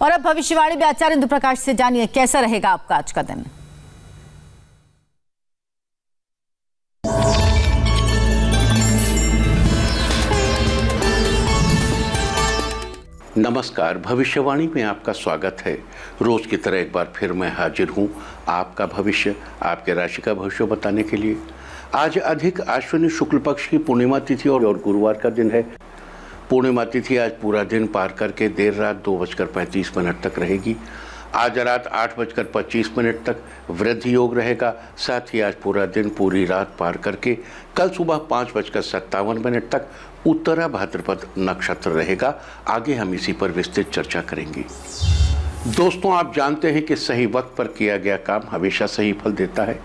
और अब भविष्यवाणी में आचार्य इंदु प्रकाश से जानिए कैसा रहेगा आपका आज का दिन। नमस्कार, भविष्यवाणी में आपका स्वागत है। रोज की तरह एक बार फिर मैं हाजिर हूं आपका भविष्य, आपके राशि का भविष्य बताने के लिए। आज अधिक आश्विन शुक्ल पक्ष की पूर्णिमा तिथि और गुरुवार का दिन है। पूर्णिमा तिथि आज पूरा दिन पार करके देर रात 2:35 तक रहेगी। आज रात 8:25 तक वृद्धि योग रहेगा। साथ ही आज पूरा दिन पूरी रात पार करके कल सुबह 5:57 तक उत्तरा भाद्रपद नक्षत्र रहेगा। आगे हम इसी पर विस्तृत चर्चा करेंगे। दोस्तों, आप जानते हैं कि सही वक्त पर किया गया काम हमेशा सही फल देता है।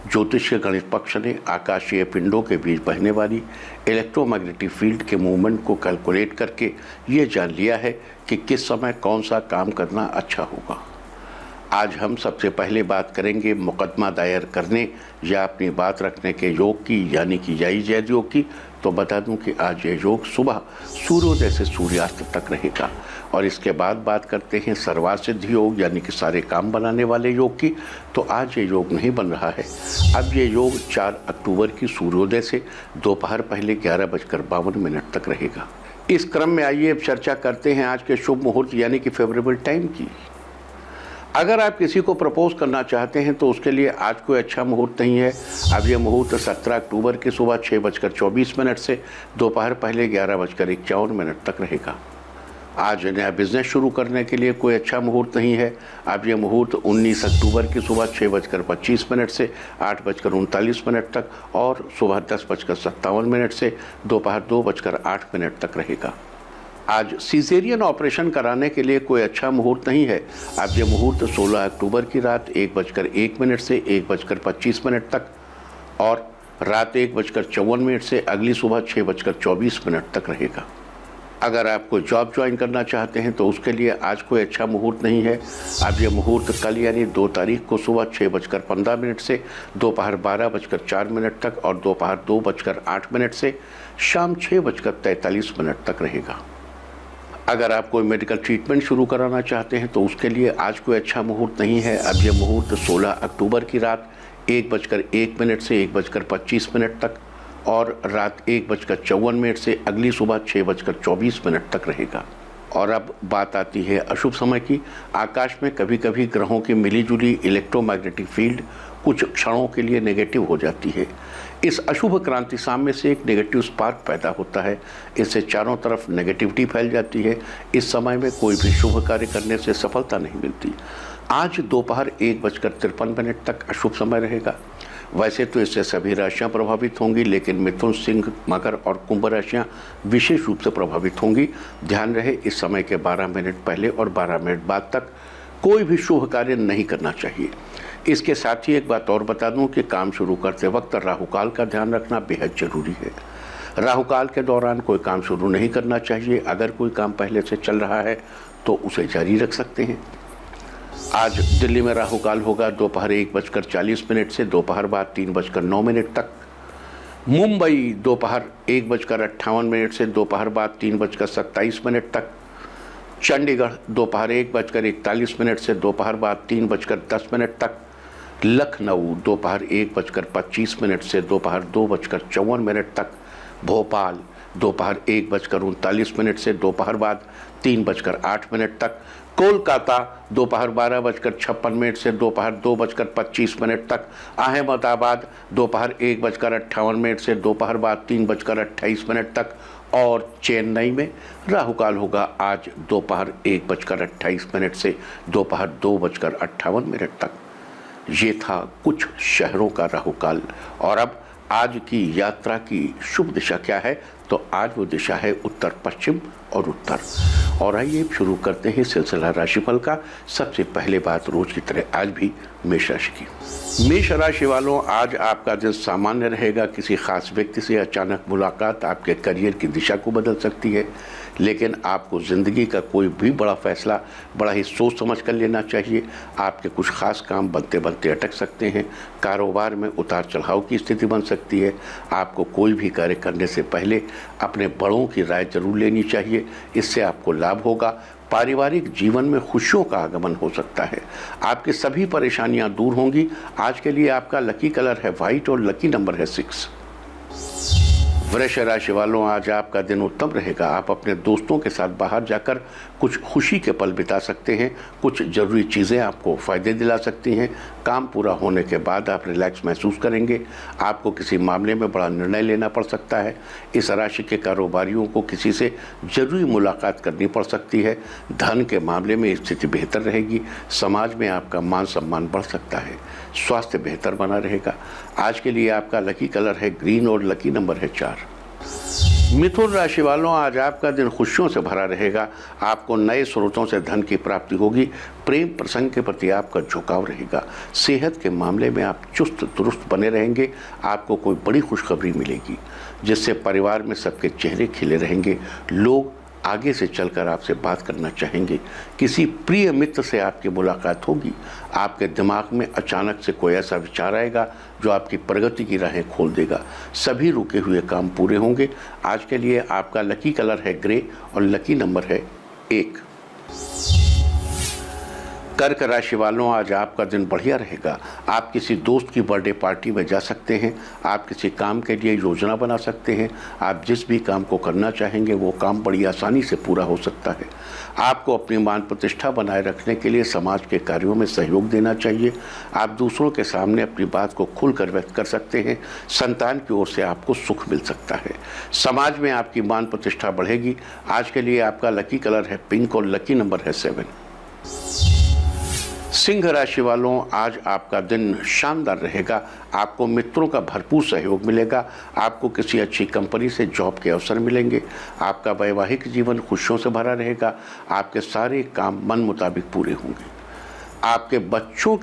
ज्योतिष गणित पक्ष ने आकाशीय पिंडों के बीच बहने वाली इलेक्ट्रोमैग्नेटिक फील्ड के मूवमेंट को कैलकुलेट करके ये जान लिया है कि किस समय कौन सा काम करना अच्छा होगा। आज हम सबसे पहले बात करेंगे मुकदमा दायर करने या अपनी बात रखने के योग की, यानी कि जायज योग की। तो बता दूं कि आज ये योग सुबह सूर्योदय से सूर्यास्त तक रहेगा। और इसके बाद बात करते हैं सर्वार्थ सिद्धि योग, यानी कि सारे काम बनाने वाले योग की। तो आज ये योग नहीं बन रहा है। अब ये योग 4 अक्टूबर की सूर्योदय से दोपहर पहले 11:52 तक रहेगा। इस क्रम में आइए अब चर्चा करते हैं आज के शुभ मुहूर्त यानी कि फेवरेबल टाइम की। अगर आप किसी को प्रपोज करना चाहते हैं तो उसके लिए आज कोई अच्छा मुहूर्त नहीं है। अब यह मुहूर्त 17 अक्टूबर की सुबह 6:24 से दोपहर पहले 11:51 तक रहेगा। आज नया बिजनेस शुरू करने के लिए कोई अच्छा मुहूर्त नहीं है। अब यह मुहूर्त 19 अक्टूबर की सुबह 6:25 से 8:39 तक और सुबह 10:57 से दोपहर 2:08 तक रहेगा। आज सीजेरियन ऑपरेशन कराने के लिए कोई अच्छा मुहूर्त नहीं है। अब यह मुहूर्त 16 अक्टूबर की रात 1:01 से 1:25 तक और रात 1:54 से अगली सुबह 6:24 तक रहेगा। अगर आप कोई जॉब ज्वाइन करना चाहते हैं तो उसके लिए आज कोई अच्छा मुहूर्त नहीं है। अब यह मुहूर्त कल यानी 2 तारीख को सुबह 6:15 से दोपहर 12:04 तक और दोपहर 2:08 से शाम 6:43 तक रहेगा। अगर आप कोई मेडिकल ट्रीटमेंट शुरू कराना चाहते हैं तो उसके लिए आज कोई अच्छा मुहूर्त नहीं है। अब यह मुहूर्त 16 अक्टूबर की रात 1:01 से 1:25 तक और रात 1:54 से अगली सुबह 6:24 तक रहेगा। और अब बात आती है अशुभ समय की। आकाश में कभी कभी ग्रहों की मिलीजुली इलेक्ट्रोमैग्नेटिक फील्ड कुछ क्षणों के लिए नेगेटिव हो जाती है। इस अशुभ क्रांति साम्य से एक नेगेटिव स्पार्क पैदा होता है। इससे चारों तरफ नेगेटिविटी फैल जाती है। इस समय में कोई भी शुभ कार्य करने से सफलता नहीं मिलती। आज दोपहर 1:53 तक अशुभ समय रहेगा। वैसे तो इससे सभी राशियां प्रभावित होंगी, लेकिन मिथुन, सिंह, मकर और कुंभ राशियां विशेष रूप से प्रभावित होंगी। ध्यान रहे, इस समय के 12 मिनट पहले और 12 मिनट बाद तक कोई भी शुभ कार्य नहीं करना चाहिए। इसके साथ ही एक बात और बता दूं कि काम शुरू करते वक्त राहुकाल का ध्यान रखना बेहद जरूरी है। राहुकाल के दौरान कोई काम शुरू नहीं करना चाहिए। अगर कोई काम पहले से चल रहा है तो उसे जारी रख सकते हैं। आज दिल्ली में राहुकाल होगा दोपहर 1:40 से दोपहर बाद 3:09 तक। मुंबई दोपहर 1:58 से दोपहर बाद 3:27 तक। चंडीगढ़ दोपहर 1:41 से दोपहर बाद 3:10 तक। लखनऊ दोपहर 1:25 से दोपहर 2:54 तक। भोपाल दोपहर 1:39 से दोपहर बाद 3:08 तक। कोलकाता दोपहर 12:56 से दोपहर 2:25 तक। अहमदाबाद दोपहर 1:58 से दोपहर बाद 3:28 तक और चेन्नई में राहुकाल होगा आज दोपहर 1:28 से दोपहर 2:58 तक। ये था कुछ शहरों का राहुकाल। और अब आज की यात्रा की शुभ दिशा क्या है? तो आज वो दिशा है उत्तर पश्चिम और उत्तर। और आइए शुरू करते हैं सिलसिला राशिफल का। सबसे पहले बात रोज की तरह आज भी मेष राशि की। मेष राशि वालों, आज आपका दिन सामान्य रहेगा। किसी खास व्यक्ति से अचानक मुलाकात आपके करियर की दिशा को बदल सकती है, लेकिन आपको ज़िंदगी का कोई भी बड़ा फैसला बड़ा ही सोच समझ कर लेना चाहिए। आपके कुछ खास काम बनते बनते अटक सकते हैं। कारोबार में उतार चढ़ाव की स्थिति बन सकती है। आपको कोई भी कार्य करने से पहले अपने बड़ों की राय जरूर लेनी चाहिए, इससे आपको लाभ होगा। पारिवारिक जीवन में खुशियों का आगमन हो सकता है। आपकी सभी परेशानियां दूर होंगी। आज के लिए आपका लकी कलर है व्हाइट और लकी नंबर है 6। वृष राशि वालों, आज आपका दिन उत्तम रहेगा। आप अपने दोस्तों के साथ बाहर जाकर कुछ खुशी के पल बिता सकते हैं। कुछ जरूरी चीज़ें आपको फ़ायदे दिला सकती हैं। काम पूरा होने के बाद आप रिलैक्स महसूस करेंगे। आपको किसी मामले में बड़ा निर्णय लेना पड़ सकता है। इस राशि के कारोबारियों को किसी से जरूरी मुलाकात करनी पड़ सकती है। धन के मामले में स्थिति बेहतर रहेगी। समाज में आपका मान सम्मान बढ़ सकता है। स्वास्थ्य बेहतर बना रहेगा। आज के लिए आपका लकी कलर है ग्रीन और लकी नंबर है 4। मिथुन राशि वालों, आज आपका दिन खुशियों से भरा रहेगा। आपको नए स्रोतों से धन की प्राप्ति होगी। प्रेम प्रसंग के प्रति आपका झुकाव रहेगा। सेहत के मामले में आप चुस्त दुरुस्त बने रहेंगे। आपको कोई बड़ी खुशखबरी मिलेगी जिससे परिवार में सबके चेहरे खिले रहेंगे। लोग आगे से चलकर आपसे बात करना चाहेंगे। किसी प्रिय मित्र से आपकी मुलाकात होगी। आपके दिमाग में अचानक से कोई ऐसा विचार आएगा जो आपकी प्रगति की राहें खोल देगा। सभी रुके हुए काम पूरे होंगे। आज के लिए आपका लकी कलर है ग्रे और लकी नंबर है 1। कर्क राशि वालों, आज आपका दिन बढ़िया रहेगा। आप किसी दोस्त की बर्थडे पार्टी में जा सकते हैं। आप किसी काम के लिए योजना बना सकते हैं। आप जिस भी काम को करना चाहेंगे वो काम बड़ी आसानी से पूरा हो सकता है। आपको अपनी मान प्रतिष्ठा बनाए रखने के लिए समाज के कार्यों में सहयोग देना चाहिए। आप दूसरों के सामने अपनी बात को खुलकर व्यक्त कर सकते हैं। संतान की ओर से आपको सुख मिल सकता है। समाज में आपकी मान प्रतिष्ठा बढ़ेगी। आज के लिए आपका लकी कलर है पिंक और लकी नंबर है 7। सिंह राशि वालों, आज आपका दिन शानदार रहेगा। आपको मित्रों का भरपूर सहयोग मिलेगा। आपको किसी अच्छी कंपनी से जॉब के अवसर मिलेंगे। आपका वैवाहिक जीवन खुशियों से भरा रहेगा। आपके सारे काम मन मुताबिक पूरे होंगे। आप बच्चों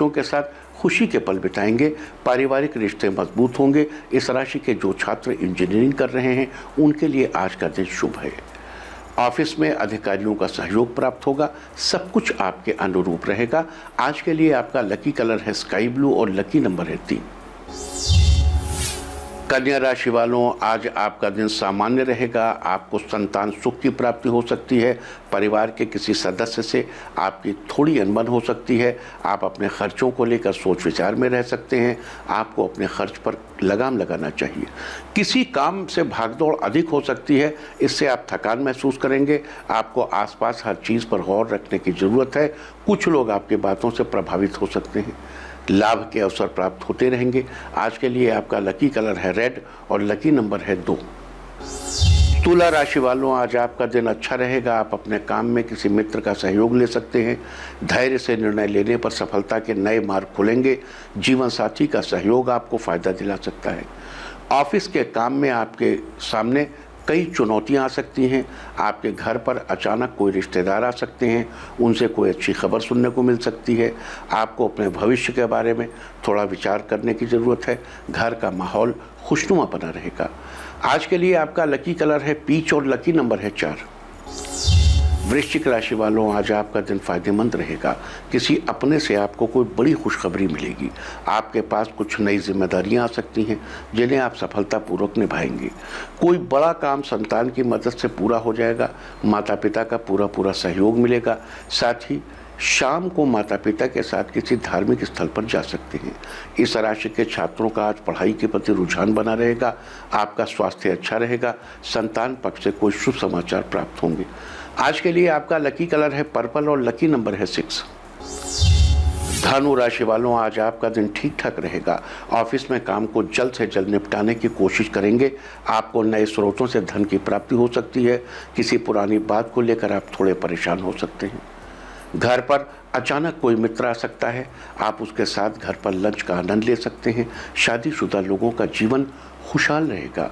के साथ खुशी के पल बिताएंगे। पारिवारिक रिश्ते मजबूत होंगे। इस राशि के जो छात्र इंजीनियरिंग कर रहे हैं उनके लिए आज का दिन शुभ है। ऑफिस में अधिकारियों का सहयोग प्राप्त होगा। सब कुछ आपके अनुरूप रहेगा। आज के लिए आपका लकी कलर है स्काई ब्लू और लकी नंबर है 3। कन्या राशि वालों, आज आपका दिन सामान्य रहेगा। आपको संतान सुख की प्राप्ति हो सकती है। परिवार के किसी सदस्य से आपकी थोड़ी अनबन हो सकती है। आप अपने खर्चों को लेकर सोच विचार में रह सकते हैं। आपको अपने खर्च पर लगाम लगाना चाहिए। किसी काम से भागदौड़ अधिक हो सकती है। इससे आप थकान महसूस करेंगे। आपको आसपास हर चीज़ पर गौर रखने की ज़रूरत है। कुछ लोग आपकी बातों से प्रभावित हो सकते हैं। लाभ के अवसर प्राप्त होते रहेंगे। आज के लिए आपका लकी कलर है रेड और लकी नंबर है 2। तुला राशि वालों, आज आपका दिन अच्छा रहेगा। आप अपने काम में किसी मित्र का सहयोग ले सकते हैं। धैर्य से निर्णय लेने पर सफलता के नए मार्ग खुलेंगे। जीवन साथी का सहयोग आपको फायदा दिला सकता है। ऑफिस के काम में आपके सामने कई चुनौतियां आ सकती हैं। आपके घर पर अचानक कोई रिश्तेदार आ सकते हैं। उनसे कोई अच्छी खबर सुनने को मिल सकती है। आपको अपने भविष्य के बारे में थोड़ा विचार करने की ज़रूरत है। घर का माहौल खुशनुमा बना रहेगा। आज के लिए आपका लकी कलर है पीच और लकी नंबर है 4। वृश्चिक राशि वालों, आज आपका दिन फायदेमंद रहेगा। किसी अपने से आपको कोई बड़ी खुशखबरी मिलेगी। आपके पास कुछ नई जिम्मेदारियां आ सकती हैं जिन्हें आप सफलतापूर्वक निभाएंगे। कोई बड़ा काम संतान की मदद से पूरा हो जाएगा। माता पिता का पूरा सहयोग मिलेगा। साथ ही शाम को माता पिता के साथ किसी धार्मिक स्थल पर जा सकते हैं। इस राशि के छात्रों का आज पढ़ाई के प्रति रुझान बना रहेगा। आपका स्वास्थ्य अच्छा रहेगा। संतान पक्ष से कोई शुभ समाचार प्राप्त होंगे। आज के लिए आपका लकी कलर है पर्पल और लकी नंबर है 6। धनु राशि वालों, आज आपका दिन ठीक ठाक रहेगा। ऑफिस में काम को जल्द से जल्द निपटाने की कोशिश करेंगे। आपको नए स्रोतों से धन की प्राप्ति हो सकती है। किसी पुरानी बात को लेकर आप थोड़े परेशान हो सकते हैं। घर पर अचानक कोई मित्र आ सकता है। आप उसके साथ घर पर लंच का आनंद ले सकते हैं। शादीशुदा लोगों का जीवन खुशहाल रहेगा।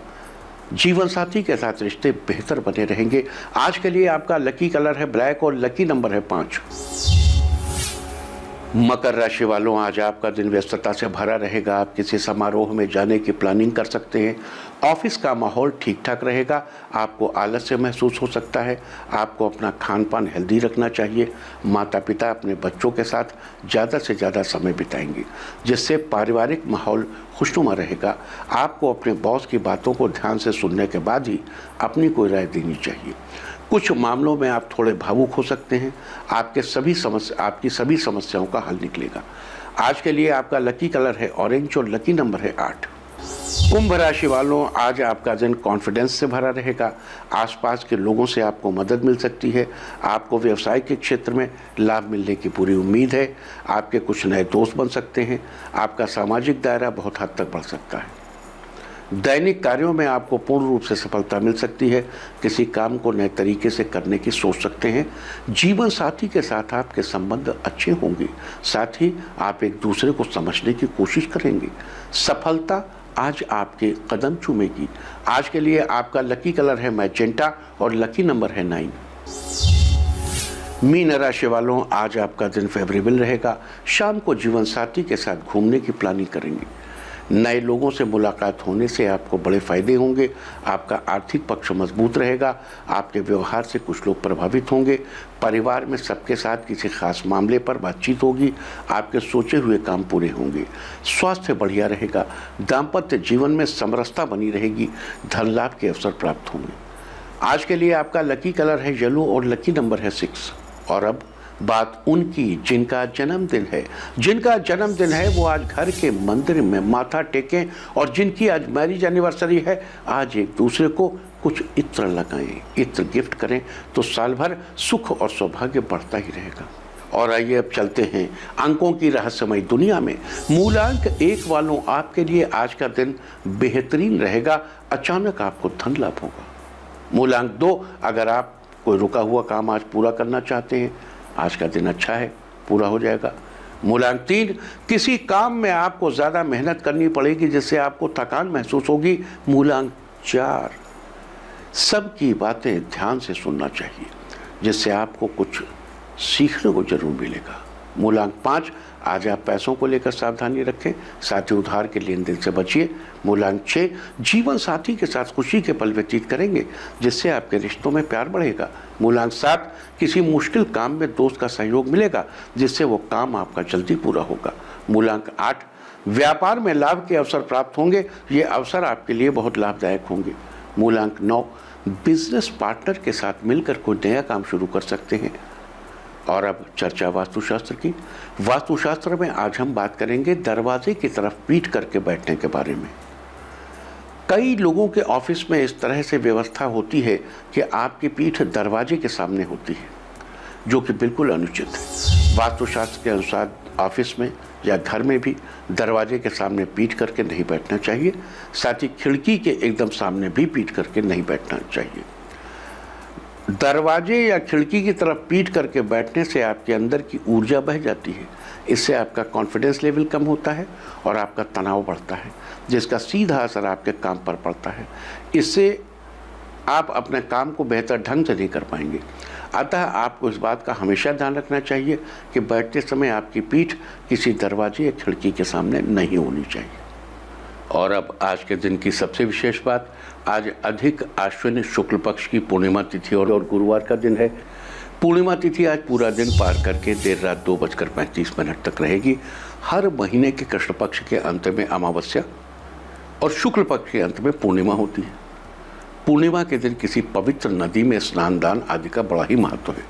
जीवन साथी के साथ रिश्ते बेहतर बने रहेंगे। आज के लिए आपका लकी कलर है ब्लैक और लकी नंबर है 5। मकर राशि वालों, आज आपका दिन व्यस्तता से भरा रहेगा। आप किसी समारोह में जाने की प्लानिंग कर सकते हैं। ऑफिस का माहौल ठीक ठाक रहेगा। आपको आलस्य महसूस हो सकता है। आपको अपना खान पान हेल्दी रखना चाहिए। माता पिता अपने बच्चों के साथ ज़्यादा से ज़्यादा समय बिताएंगे जिससे पारिवारिक माहौल खुशनुमा रहेगा। आपको अपने बॉस की बातों को ध्यान से सुनने के बाद ही अपनी कोई राय देनी चाहिए। कुछ मामलों में आप थोड़े भावुक हो सकते हैं। आपकी सभी समस्याओं का हल निकलेगा। आज के लिए आपका लकी कलर है ऑरेंज और लकी नंबर है 8। कुंभ राशि वालों, आज आपका दिन कॉन्फिडेंस से भरा रहेगा। आसपास के लोगों से आपको मदद मिल सकती है। आपको व्यवसाय के क्षेत्र में लाभ मिलने की पूरी उम्मीद है। आपके कुछ नए दोस्त बन सकते हैं। आपका सामाजिक दायरा बहुत हद तक बढ़ सकता है। दैनिक कार्यों में आपको पूर्ण रूप से सफलता मिल सकती है। किसी काम को नए तरीके से करने की सोच सकते हैं। जीवन साथी के साथ आपके संबंध अच्छे होंगे। साथ ही आप एक दूसरे को समझने की कोशिश करेंगे। सफलता आज आपके कदम चूमेगी। आज के लिए आपका लकी कलर है मैजेंटा और लकी नंबर है 9। मीन राशि वालों, आज आपका दिन फेवरेबल रहेगा। शाम को जीवन साथी के साथ घूमने की प्लानिंग करेंगे। नए लोगों से मुलाकात होने से आपको बड़े फायदे होंगे। आपका आर्थिक पक्ष मजबूत रहेगा। आपके व्यवहार से कुछ लोग प्रभावित होंगे। परिवार में सबके साथ किसी खास मामले पर बातचीत होगी। आपके सोचे हुए काम पूरे होंगे। स्वास्थ्य बढ़िया रहेगा। दाम्पत्य जीवन में समरसता बनी रहेगी। धन लाभ के अवसर प्राप्त होंगे। आज के लिए आपका लकी कलर है येलो और लकी नंबर है 6। और अब बात उनकी जिनका जन्मदिन है वो आज घर के मंदिर में माथा टेकें। और जिनकी आज मैरिज एनिवर्सरी है, आज एक दूसरे को कुछ इत्र लगाएं, इत्र गिफ्ट करें तो साल भर सुख और सौभाग्य बढ़ता ही रहेगा। और आइए अब चलते हैं अंकों की रहस्यमय दुनिया में। मूलांक 1 वालों, आपके लिए आज का दिन बेहतरीन रहेगा। अचानक आपको धन लाभ होगा। मूलांक 2, अगर आप कोई रुका हुआ काम आज पूरा करना चाहते हैं, आज का दिन अच्छा है, पूरा हो जाएगा। मूलांक 3, किसी काम में आपको ज़्यादा मेहनत करनी पड़ेगी जिससे आपको थकान महसूस होगी। मूलांक 4, सबकी बातें ध्यान से सुनना चाहिए जिससे आपको कुछ सीखने को जरूर मिलेगा। मूलांक 5, आज आप पैसों को लेकर सावधानी रखें, साथ ही उधार के लेन देन से बचिए। मूलांक 6, जीवन साथी के साथ खुशी के पल व्यतीत करेंगे जिससे आपके रिश्तों में प्यार बढ़ेगा। मूलांक 7, किसी मुश्किल काम में दोस्त का सहयोग मिलेगा जिससे वो काम आपका जल्दी पूरा होगा। मूलांक 8, व्यापार में लाभ के अवसर प्राप्त होंगे। ये अवसर आपके लिए बहुत लाभदायक होंगे। मूलांक 9, बिजनेस पार्टनर के साथ मिलकर कोई नया काम शुरू कर सकते हैं। और अब चर्चा वास्तुशास्त्र की। वास्तुशास्त्र में आज हम बात करेंगे दरवाजे की तरफ पीठ करके बैठने के बारे में। कई लोगों के ऑफिस में इस तरह से व्यवस्था होती है कि आपकी पीठ दरवाजे के सामने होती है, जो कि बिल्कुल अनुचित है। वास्तुशास्त्र के अनुसार ऑफिस में या घर में भी दरवाजे के सामने पीठ करके नहीं बैठना चाहिए। साथ ही खिड़की के एकदम सामने भी पीठ करके नहीं बैठना चाहिए। दरवाजे या खिड़की की तरफ पीठ करके बैठने से आपके अंदर की ऊर्जा बह जाती है। इससे आपका कॉन्फिडेंस लेवल कम होता है और आपका तनाव बढ़ता है, जिसका सीधा असर आपके काम पर पड़ता है। इससे आप अपने काम को बेहतर ढंग से नहीं कर पाएंगे। अतः आपको इस बात का हमेशा ध्यान रखना चाहिए कि बैठते समय आपकी पीठ किसी दरवाजे या खिड़की के सामने नहीं होनी चाहिए। और अब आज के दिन की सबसे विशेष बात, आज अधिक आश्विन शुक्ल पक्ष की पूर्णिमा तिथि और गुरुवार का दिन है। पूर्णिमा तिथि आज पूरा दिन पार करके देर रात 2:35 तक रहेगी। हर महीने के कृष्ण पक्ष के अंत में अमावस्या और शुक्ल पक्ष के अंत में पूर्णिमा होती है। पूर्णिमा के दिन किसी पवित्र नदी में स्नान दान आदि का बड़ा ही महत्व है।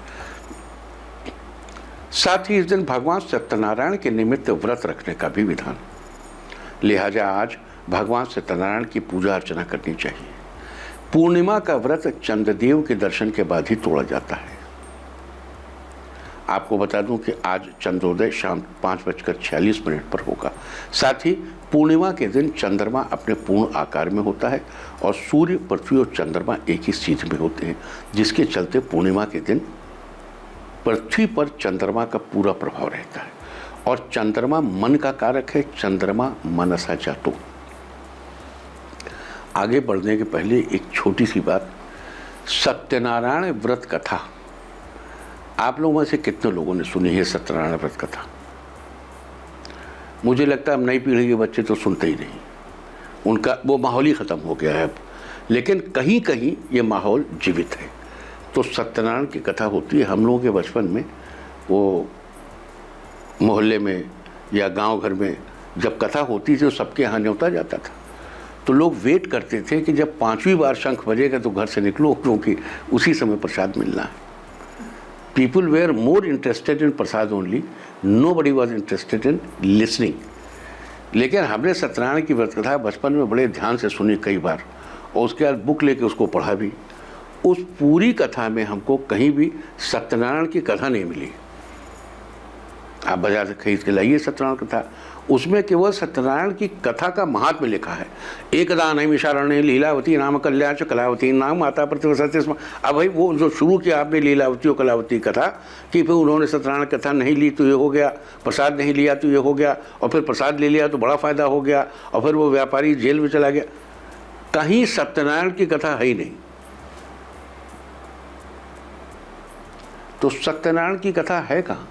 साथ ही इस दिन भगवान सत्यनारायण के निमित्त व्रत रखने का भी विधान, लिहाजा आज भगवान सत्यनारायण की पूजा अर्चना करनी चाहिए। पूर्णिमा का व्रत चंद्रदेव के दर्शन के बाद ही तोड़ा जाता है। आपको बता दूं कि आज चंद्रोदय शाम 5:46 पर होगा। साथ ही पूर्णिमा के दिन चंद्रमा अपने पूर्ण आकार में होता है और सूर्य, पृथ्वी और चंद्रमा एक ही सीध में होते हैं, जिसके चलते पूर्णिमा के दिन पृथ्वी पर चंद्रमा का पूरा प्रभाव रहता है। और चंद्रमा मन का कारक है। चंद्रमा मनसा जातो। आगे बढ़ने के पहले एक छोटी सी बात, सत्यनारायण व्रत कथा आप लोगों में से कितने लोगों ने सुनी है? सत्यनारायण व्रत कथा मुझे लगता है अब नई पीढ़ी के बच्चे तो सुनते ही नहीं, उनका वो माहौल ही ख़त्म हो गया है अब। लेकिन कहीं कहीं ये माहौल जीवित है। तो सत्यनारायण की कथा होती है। हम लोगों के बचपन में वो मोहल्ले में या गांव घर में जब कथा होती थी तो सबके यहाँ न्योता जाता था। तो लोग वेट करते थे कि जब 5वीं बार शंख बजेगा तो घर से निकलो, क्योंकि उसी समय प्रसाद मिलना है। People were more interested in prasad only, nobody was interested in listening. लेकिन हमने सत्यनारायण की व्रत कथा बचपन में बड़े ध्यान से सुनी कई बार, और उसके बाद बुक लेके उसको पढ़ा भी। उस पूरी कथा में हमको कहीं भी सत्यनारायण की कथा नहीं मिली। आप बाजार से खरीद के लाइए सत्यनारायण कथा, उसमें केवल सत्यनारायण की कथा का महात्म्य लिखा है। एकदा नैमिषारण्ये लीलावती नाम कल्याण च कलावती नाम माता प्रतिवसते स्म। अब भाई वो जो शुरू किया आपने लीलावती और कलावती कथा, कि फिर उन्होंने सत्यनारायण कथा नहीं ली तो ये हो गया, प्रसाद नहीं लिया तो ये हो गया, और फिर प्रसाद ले लिया तो बड़ा फायदा हो गया, और फिर वो व्यापारी जेल में चला गया। कहीं सत्यनारायण की कथा है ही नहीं। तो सत्यनारायण की कथा है कहाँ?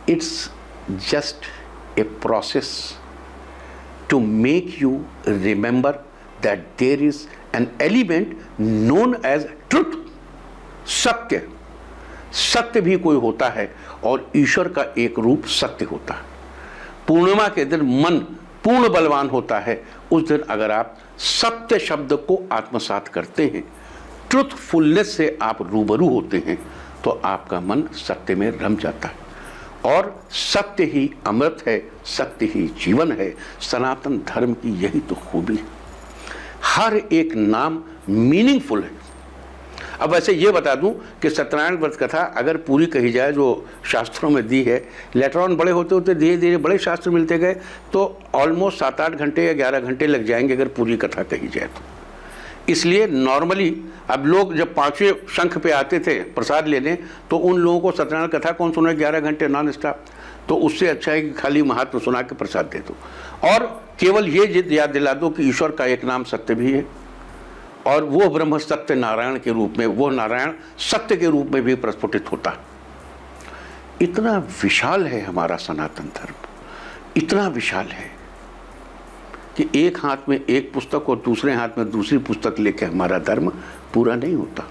It's just a process to make you remember that there is an element known as truth. सत्य, सत्य भी कोई होता है और ईश्वर का एक रूप सत्य होता है। पूर्णिमा के दिन मन पूर्ण बलवान होता है। उस दिन अगर आप सत्य शब्द को आत्मसात करते हैं, ट्रुथफुलनेस से आप रूबरू होते हैं, तो आपका मन सत्य में रम जाता है। और सत्य ही अमृत है, सत्य ही जीवन है। सनातन धर्म की यही तो खूबी है। हर एक नाम मीनिंगफुल है। अब वैसे ये बता दूं कि सत्यनारायण व्रत कथा अगर पूरी कही जाए जो शास्त्रों में दी है, लेटर ऑन बड़े होते होते धीरे धीरे बड़े शास्त्र मिलते गए, तो ऑलमोस्ट 7-8 घंटे या 11 घंटे लग जाएंगे अगर पूरी कथा कही जाए तो। इसलिए नॉर्मली अब लोग जब 5वें शंख पे आते थे प्रसाद लेने, तो उन लोगों को सत्यनारायण कथा कौन सुने 11 घंटे नॉन स्टॉप। तो उससे अच्छा है कि खाली महात्मा सुना के प्रसाद दे दो, और केवल ये याद दिला दो कि ईश्वर का एक नाम सत्य भी है, और वो ब्रह्म सत्य नारायण के रूप में, वो नारायण सत्य के रूप में भी प्रस्फुटित होता है। इतना विशाल है हमारा सनातन धर्म, इतना विशाल है कि एक हाथ में एक पुस्तक और दूसरे हाथ में दूसरी पुस्तक लेके हमारा धर्म पूरा नहीं होता।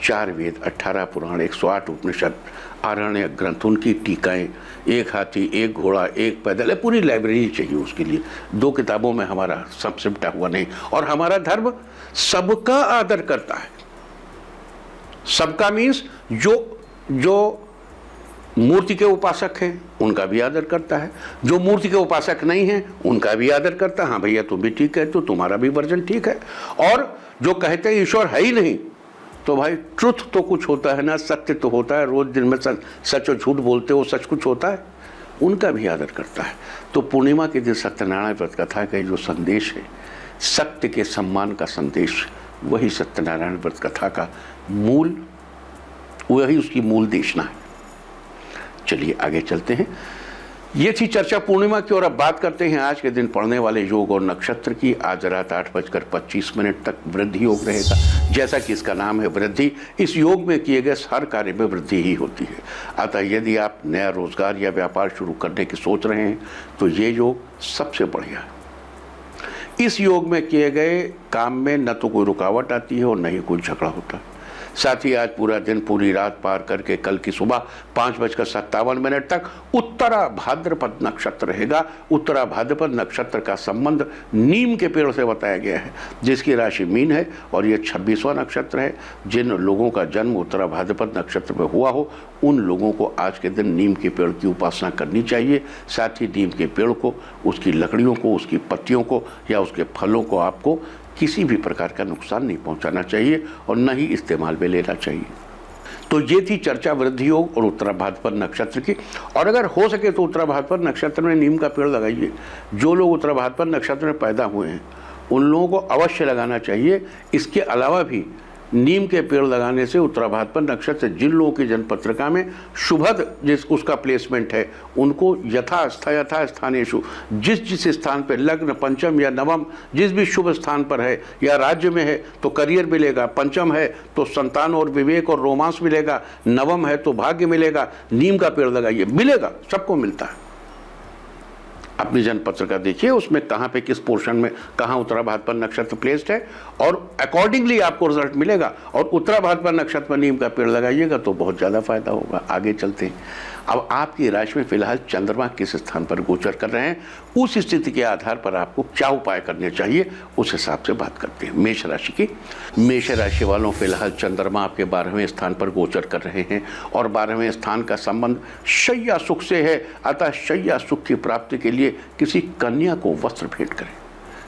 4 वेद, 18 पुराण, 108 उपनिषद, आरण्य ग्रंथ, उनकी टीकाएं, एक हाथी, एक घोड़ा, एक पैदल, पूरी लाइब्रेरी चाहिए उसके लिए। 2 किताबों में हमारा सब सिमटा हुआ नहीं। और हमारा धर्म सबका आदर करता है। सबका मीन्स जो मूर्ति के उपासक हैं उनका भी आदर करता है, जो मूर्ति के उपासक नहीं हैं उनका भी आदर करता है। हाँ भैया तुम भी ठीक कहते हो, तुम्हारा भी वर्जन ठीक है। और जो कहते हैं ईश्वर है ही नहीं, तो भाई ट्रुथ तो कुछ होता है ना, सत्य तो होता है, रोज दिन में सच और झूठ बोलते हो, सच कुछ होता है, उनका भी आदर करता है। तो पूर्णिमा के दिन सत्यनारायण व्रत कथा का जो संदेश है, सत्य के सम्मान का संदेश, वही सत्यनारायण व्रत कथा का मूल, वही उसकी मूल देशना है। चलिए आगे चलते हैं। ये थी चर्चा पूर्णिमा की, और अब बात करते हैं आज के दिन पड़ने वाले योग और नक्षत्र की। आज रात 8:25 तक वृद्धि योग रहेगा। जैसा कि इसका नाम है वृद्धि, इस योग में किए गए हर कार्य में वृद्धि ही होती है। अतः यदि आप नया रोजगार या व्यापार शुरू करने की सोच रहे हैं तो ये योग सबसे बढ़िया है। इस योग में किए गए काम में न तो कोई रुकावट आती है और न ही कोई झगड़ा होता है। साथ ही आज पूरा दिन पूरी रात पार करके कल की सुबह 5:57 तक उत्तरा भाद्रपद नक्षत्र रहेगा। उत्तरा भाद्रपद नक्षत्र का संबंध नीम के पेड़ से बताया गया है, जिसकी राशि मीन है, और ये 26वां नक्षत्र है। जिन लोगों का जन्म उत्तरा भाद्रपद नक्षत्र में हुआ हो, उन लोगों को आज के दिन नीम के पेड़ की उपासना करनी चाहिए। साथ ही नीम के पेड़ को, उसकी लकड़ियों को, उसकी पत्तियों को या उसके फलों को आपको किसी भी प्रकार का नुकसान नहीं पहुंचाना चाहिए और न ही इस्तेमाल में लेना चाहिए। तो ये थी चर्चा वृद्धि योग और उत्तरा भाद्रपद नक्षत्र की। और अगर हो सके तो उत्तरा भाद्रपद नक्षत्र में नीम का पेड़ लगाइए। जो लोग उत्तरा भाद्रपद नक्षत्र में पैदा हुए हैं उन लोगों को अवश्य लगाना चाहिए। इसके अलावा भी नीम के पेड़ लगाने से उत्तरा भाद्रपद नक्षत्र जिन लोगों की जन्म पत्रिका में शुभद जिस उसका प्लेसमेंट है, उनको यथा स्थानेषु, जिस स्थान पर लग्न, पंचम या नवम, जिस भी शुभ स्थान पर है या राज्य में है तो करियर मिलेगा। पंचम है तो संतान और विवेक और रोमांस मिलेगा। नवम है तो भाग्य मिलेगा। नीम का पेड़ लगाइए, मिलेगा, सबको मिलता है। अपनी जन्म पत्रिका देखिए, उसमें कहाँ पे किस पोर्शन में कहाँ उत्तरा भाद्रपद नक्षत्र प्लेस्ड है, और अकॉर्डिंगली आपको रिजल्ट मिलेगा। और उत्तरा भाद्रपद नक्षत्र में नीम का पेड़ लगाइएगा तो बहुत ज़्यादा फायदा होगा। आगे चलते हैं। अब आपकी राशि में फिलहाल चंद्रमा किस स्थान पर गोचर कर रहे हैं, उस स्थिति के आधार पर आपको क्या उपाय करने चाहिए, उस हिसाब से बात करते हैं। मेष राशि की, मेष राशि वालों फिलहाल चंद्रमा आपके 12वें स्थान पर गोचर कर रहे हैं और 12वें स्थान का संबंध शैया सुख से है। अतः शैया सुख की प्राप्ति के लिए किसी कन्या को वस्त्र भेंट करें।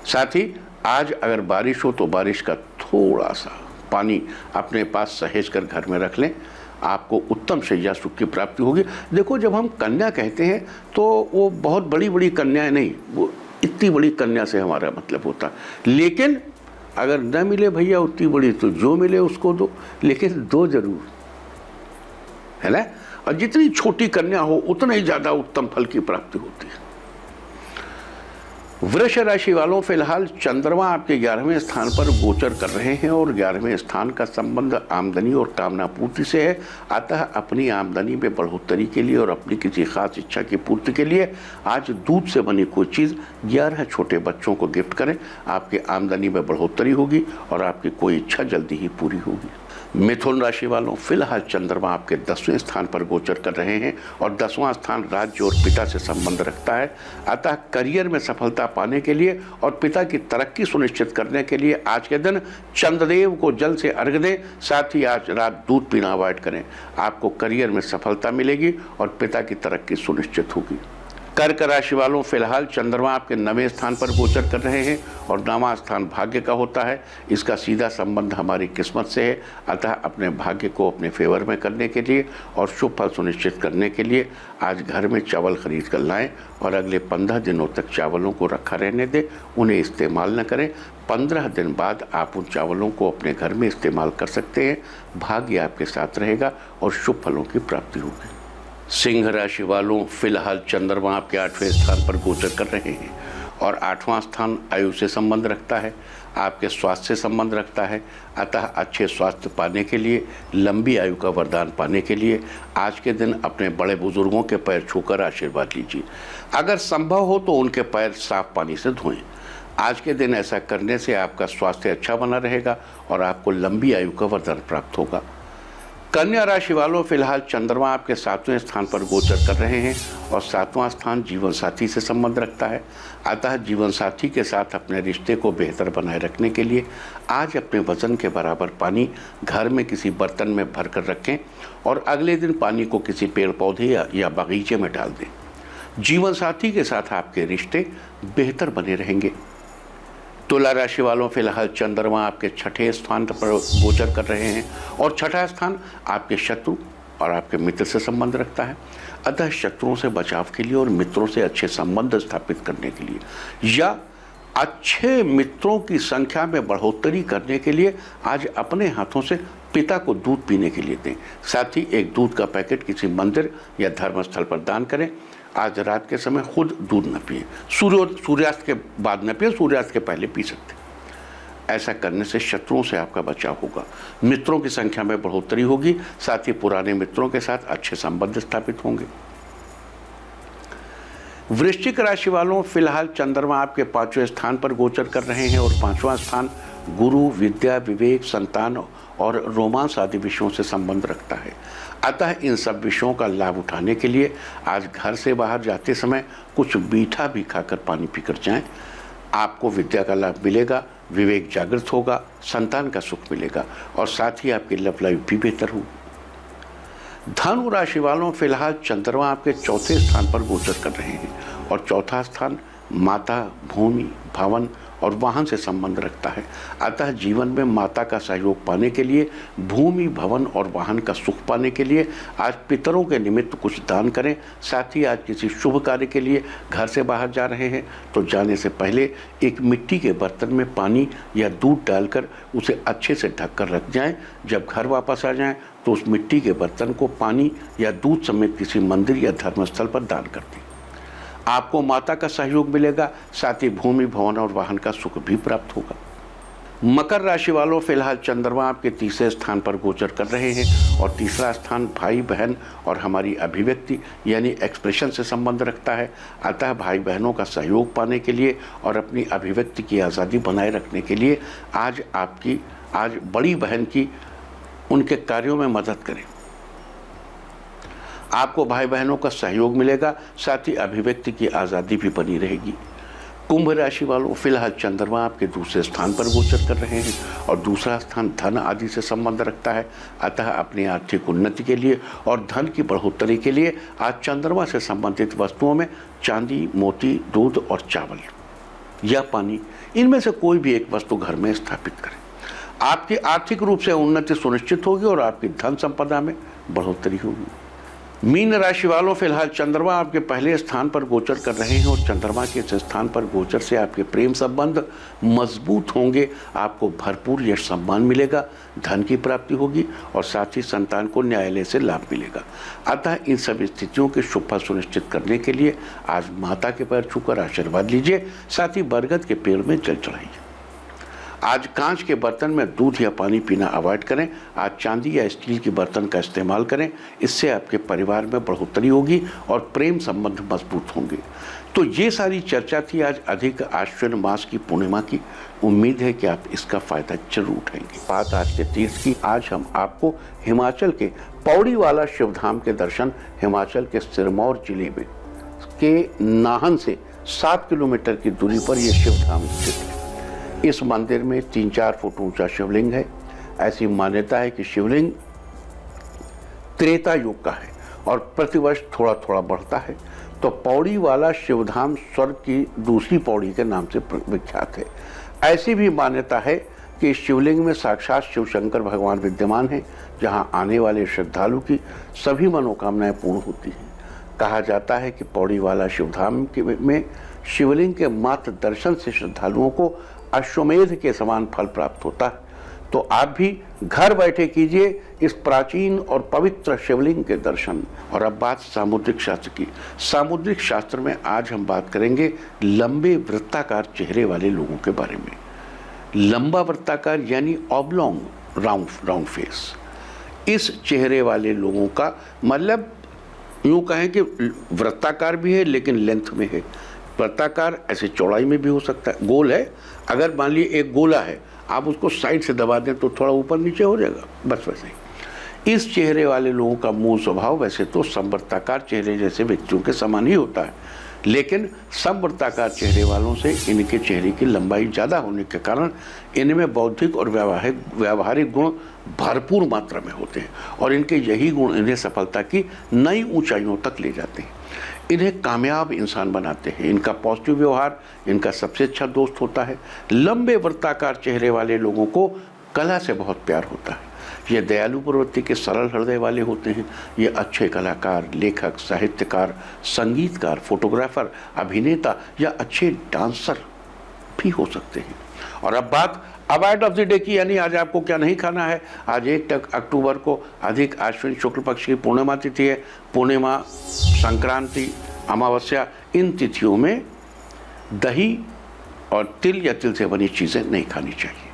साथ ही आज अगर बारिश हो तो बारिश का थोड़ा सा पानी अपने पास सहेज कर घर में रख लें, आपको उत्तम शैया सुख की प्राप्ति होगी। देखो, जब हम कन्या कहते हैं तो वो बहुत बड़ी बड़ी कन्याएं नहीं, वो इतनी बड़ी कन्या से हमारा मतलब होता है। लेकिन अगर न मिले भैया उतनी बड़ी तो जो मिले उसको दो, लेकिन दो जरूर, है ना। और जितनी छोटी कन्या हो उतना ही ज़्यादा उत्तम फल की प्राप्ति होती है। वृष राशि वालों फिलहाल चंद्रमा आपके 11वें स्थान पर गोचर कर रहे हैं और 11वें स्थान का संबंध आमदनी और कामना पूर्ति से है। अतः अपनी आमदनी में बढ़ोतरी के लिए और अपनी किसी खास इच्छा की पूर्ति के लिए आज दूध से बनी कोई चीज़ 11 छोटे बच्चों को गिफ्ट करें। आपकी आमदनी में बढ़ोतरी होगी और आपकी कोई इच्छा जल्दी ही पूरी होगी। मिथुन राशि वालों फिलहाल चंद्रमा आपके 10वें स्थान पर गोचर कर रहे हैं और 10वां स्थान राज्य और पिता से संबंध रखता है। अतः करियर में सफलता पाने के लिए और पिता की तरक्की सुनिश्चित करने के लिए आज के दिन चंद्रदेव को जल से अर्घ्य दें। साथ ही आज रात दूध पीना अवॉइड करें। आपको करियर में सफलता मिलेगी और पिता की तरक्की सुनिश्चित होगी। कर्क राशि वालों फिलहाल चंद्रमा आपके 9वें स्थान पर गोचर कर रहे हैं और 9वां स्थान भाग्य का होता है। इसका सीधा संबंध हमारी किस्मत से है। अतः अपने भाग्य को अपने फेवर में करने के लिए और शुभ फल सुनिश्चित करने के लिए आज घर में चावल खरीद कर लाएं और अगले 15 दिनों तक चावलों को रखा रहने दें, उन्हें इस्तेमाल न करें। 15 दिन बाद आप उन चावलों को अपने घर में इस्तेमाल कर सकते हैं। भाग्य आपके साथ रहेगा और शुभ फलों की प्राप्ति होगी। सिंह राशि वालों फिलहाल चंद्रमा आपके 8वें स्थान पर गोचर कर रहे हैं और 8वां स्थान आयु से संबंध रखता है, आपके स्वास्थ्य से संबंध रखता है। अतः अच्छे स्वास्थ्य पाने के लिए, लंबी आयु का वरदान पाने के लिए आज के दिन अपने बड़े बुजुर्गों के पैर छूकर आशीर्वाद लीजिए। अगर संभव हो तो उनके पैर साफ पानी से धोएं। आज के दिन ऐसा करने से आपका स्वास्थ्य अच्छा बना रहेगा और आपको लंबी आयु का वरदान प्राप्त होगा। कन्या राशि वालों फिलहाल चंद्रमा आपके 7वें स्थान पर गोचर कर रहे हैं और 7वां स्थान जीवन साथी से संबंध रखता है। अतः जीवन साथी के साथ अपने रिश्ते को बेहतर बनाए रखने के लिए आज अपने वजन के बराबर पानी घर में किसी बर्तन में भर कर रखें और अगले दिन पानी को किसी पेड़ पौधे या बगीचे में डाल दें। जीवन साथी के साथ आपके रिश्ते बेहतर बने रहेंगे। तुला राशि वालों फिलहाल चंद्रमा आपके 6ठे स्थान पर गोचर कर रहे हैं और 6ठा स्थान आपके शत्रु और आपके मित्र से संबंध रखता है। अतः शत्रुओं से बचाव के लिए और मित्रों से अच्छे संबंध स्थापित करने के लिए या अच्छे मित्रों की संख्या में बढ़ोतरी करने के लिए आज अपने हाथों से पिता को दूध पीने के लिए दें। साथ ही एक दूध का पैकेट किसी मंदिर या धर्मस्थल पर दान करें। आज रात के समय खुद दूध न पिए, सूर्यास्त के बाद न पिए, सूर्यास्त के पहले पी सकते। ऐसा करने से शत्रुओं से आपका बचाव होगा, मित्रों की संख्या में बढ़ोतरी होगी। साथ ही पुराने मित्रों के साथ अच्छे संबंध स्थापित होंगे। वृश्चिक राशि वालों फिलहाल चंद्रमा आपके 5वें स्थान पर गोचर कर रहे हैं और 5वां स्थान गुरु, विद्या, विवेक, संतान और रोमांस आदि विषयों से संबंध रखता है। अतः इन सब विषयों का लाभ उठाने के लिए आज घर से बाहर जाते समय कुछ मीठा भी खाकर पानी पीकर जाएं। आपको विद्या का लाभ मिलेगा, विवेक जागृत होगा, संतान का सुख मिलेगा और साथ ही आपकी लव लाइफ भी बेहतर होगी। धनु राशि वालों फिलहाल चंद्रमा आपके 4थे स्थान पर गोचर कर रहे हैं और 4था स्थान माता, भूमि, भवन और वाहन से संबंध रखता है। अतः जीवन में माता का सहयोग पाने के लिए, भूमि, भवन और वाहन का सुख पाने के लिए आज पितरों के निमित्त कुछ दान करें। साथ ही आज किसी शुभ कार्य के लिए घर से बाहर जा रहे हैं तो जाने से पहले एक मिट्टी के बर्तन में पानी या दूध डालकर उसे अच्छे से ढक कर रख जाएं। जब घर वापस आ जाएं तो उस मिट्टी के बर्तन को पानी या दूध समेत किसी मंदिर या धर्मस्थल पर दान कर दें। आपको माता का सहयोग मिलेगा, साथ ही भूमि, भवन और वाहन का सुख भी प्राप्त होगा। मकर राशि वालों फिलहाल चंद्रमा आपके 3रे स्थान पर गोचर कर रहे हैं और 3रा स्थान भाई बहन और हमारी अभिव्यक्ति यानी एक्सप्रेशन से संबंध रखता है। अतः भाई बहनों का सहयोग पाने के लिए और अपनी अभिव्यक्ति की आज़ादी बनाए रखने के लिए आज बड़ी बहन की उनके कार्यों में मदद करें। आपको भाई बहनों का सहयोग मिलेगा, साथ ही अभिव्यक्ति की आज़ादी भी बनी रहेगी। कुंभ राशि वालों, फिलहाल चंद्रमा आपके दूसरे स्थान पर गोचर कर रहे हैं और दूसरा स्थान धन आदि से संबंध रखता है। अतः अपनी आर्थिक उन्नति के लिए और धन की बढ़ोतरी के लिए आज चंद्रमा से संबंधित वस्तुओं में चांदी, मोती, दूध और चावल या पानी, इनमें से कोई भी एक वस्तु घर में स्थापित करें। आपकी आर्थिक रूप से उन्नति सुनिश्चित होगी और आपकी धन संपदा में बढ़ोतरी होगी। मीन राशि वालों, फिलहाल चंद्रमा आपके पहले स्थान पर गोचर कर रहे हैं और चंद्रमा के इस स्थान पर गोचर से आपके प्रेम संबंध मजबूत होंगे। आपको भरपूर यश सम्मान मिलेगा, धन की प्राप्ति होगी और साथ ही संतान को न्यायालय से लाभ मिलेगा। अतः इन सभी स्थितियों के शुभ फल सुनिश्चित करने के लिए आज माता के पैर छूकर आशीर्वाद लीजिए, साथ ही बरगद के पेड़ में जल चढ़ाइए। आज कांच के बर्तन में दूध या पानी पीना अवॉइड करें। आज चांदी या स्टील के बर्तन का इस्तेमाल करें, इससे आपके परिवार में बढ़ोतरी होगी और प्रेम संबंध मजबूत होंगे। तो ये सारी चर्चा थी आज अधिक आश्विन मास की पूर्णिमा की। उम्मीद है कि आप इसका फायदा जरूर उठाएंगे। बात आज के तीर्थ की, आज हम आपको हिमाचल के पौड़ी वाला शिवधाम के दर्शन, हिमाचल के सिरमौर जिले में के नाहन से 7 किलोमीटर की दूरी पर यह शिवधाम स्थित है। इस मंदिर में 3-4 फुट ऊंचा शिवलिंग है। ऐसी मान्यता है कि शिवलिंग त्रेता युग का है और प्रतिवर्ष थोड़ा थोड़ा बढ़ता है। तो पौड़ी वाला शिवधाम स्वर्ग की दूसरी पौड़ी के नाम से विख्यात है। ऐसी भी मान्यता है कि शिवलिंग में साक्षात शिव शंकर भगवान विद्यमान हैं, जहां आने वाले श्रद्धालु की सभी मनोकामनाएं पूर्ण होती हैं। कहा जाता है कि पौड़ी वाला शिवधाम में शिवलिंग के मात्र दर्शन से श्रद्धालुओं को अश्वमेध के समान फल प्राप्त होता है। तो आप भी घर बैठे कीजिए इस प्राचीन और पवित्र शिवलिंग के दर्शन। और अब बात सामुद्रिक शास्त्र की। सामुद्रिक शास्त्र में आज हम बात करेंगे लंबे वृत्ताकार चेहरे वाले लोगों के बारे में। लंबा वृत्ताकार यानी ऑब्लॉन्ग राउंड फेस, इस चेहरे वाले लोगों का मतलब यूँ कहें कि वृत्ताकार भी है लेकिन लेंथ में है। वृत्ताकार ऐसे चौड़ाई में भी हो सकता है। गोल है, अगर मान लीजिए एक गोला है, आप उसको साइड से दबा दें तो थोड़ा ऊपर नीचे हो जाएगा, बस वैसे ही। इस चेहरे वाले लोगों का मूल स्वभाव वैसे तो समवृत्ताकार चेहरे जैसे व्यक्तियों के समान ही होता है, लेकिन समवृत्ताकार चेहरे वालों से इनके चेहरे की लंबाई ज़्यादा होने के कारण इनमें बौद्धिक और व्यावहारिक गुण भरपूर मात्रा में होते हैं और इनके यही गुण इन्हें सफलता की नई ऊंचाइयों तक ले जाते हैं, इन्हें कामयाब इंसान बनाते हैं। इनका पॉजिटिव व्यवहार इनका सबसे अच्छा दोस्त होता है। लंबे वृत्ताकार चेहरे वाले लोगों को कला से बहुत प्यार होता है। ये दयालु प्रवृत्ति के सरल हृदय वाले होते हैं। ये अच्छे कलाकार, लेखक, साहित्यकार, संगीतकार, फोटोग्राफर, अभिनेता या अच्छे डांसर भी हो सकते हैं। और अब बात अवॉइड ऑफ द डे की, यानी आज आपको क्या नहीं खाना है। आज 1 अक्टूबर को अधिक आश्विन शुक्ल पक्ष की पूर्णिमा तिथि है। पूर्णिमा, संक्रांति, अमावस्या, इन तिथियों में दही और तिल या तिल से बनी चीज़ें नहीं खानी चाहिए।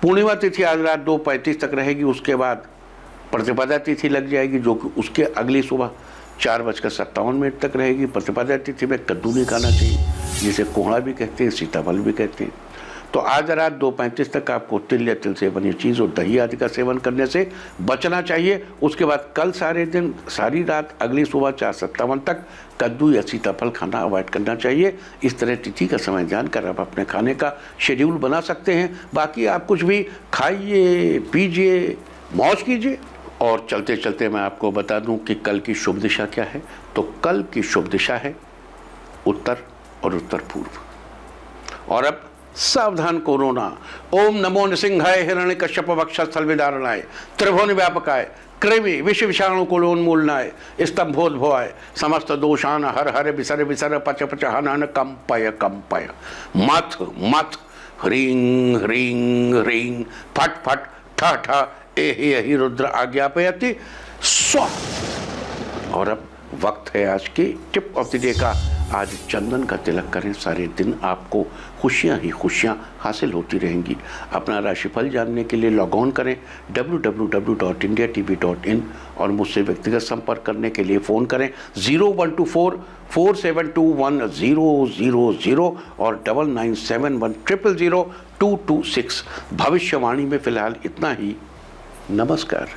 पूर्णिमा तिथि आज रात 2:35 तक रहेगी। उसके बाद प्रतिपदा तिथि लग जाएगी, जो कि उसके अगली सुबह 4:57 तक रहेगी। प्रतिपदा तिथि में कद्दू नहीं खाना चाहिए, जिसे कोहड़ा भी कहते हैं, सीताफल भी कहते हैं। तो आज रात 2:35 तक आपको तिल या तिल से बनी चीज़ और दही आदि का सेवन करने से बचना चाहिए। उसके बाद कल सारे दिन, सारी रात, अगली सुबह 4:57 तक कद्दू या सीताफल खाना अवॉइड करना चाहिए। इस तरह तिथि का समय जानकर आप अपने खाने का शेड्यूल बना सकते हैं। बाकी आप कुछ भी खाइए, पीजिए, मौज कीजिए। और चलते चलते मैं आपको बता दूं कि कल की शुभ दिशा क्या है। तो कल की शुभ दिशा है उत्तर और उत्तर पूर्व। और अब सावधान कोरोना। ओम नमो नृसिंहाय हिरण्य कश्यप वक्षस्थल विदारणाय त्रिभुवन व्यापकाय कृमि विष विषाणु कुलोन्मूलनाय स्तंभोद्भवाय समस्त दोषान हर हर विसर विसर पच पच हन हन कंपय कंपय मथ मथ ह्रीं ह्रीं ह्रीं फट फट ठ ठ एहि रुद्र आज्ञापयति स्व। और अब वक्त है आज की टिप ऑफ द डे का। आज चंदन का तिलक करें, सारे दिन आपको खुशियां ही खुशियां हासिल होती रहेंगी। अपना राशिफल जानने के लिए लॉग ऑन करें www.indiatv.in और मुझसे व्यक्तिगत संपर्क करने के लिए फ़ोन करें 0124-4721-000 और 9971000226। भविष्यवाणी में फ़िलहाल इतना ही। नमस्कार।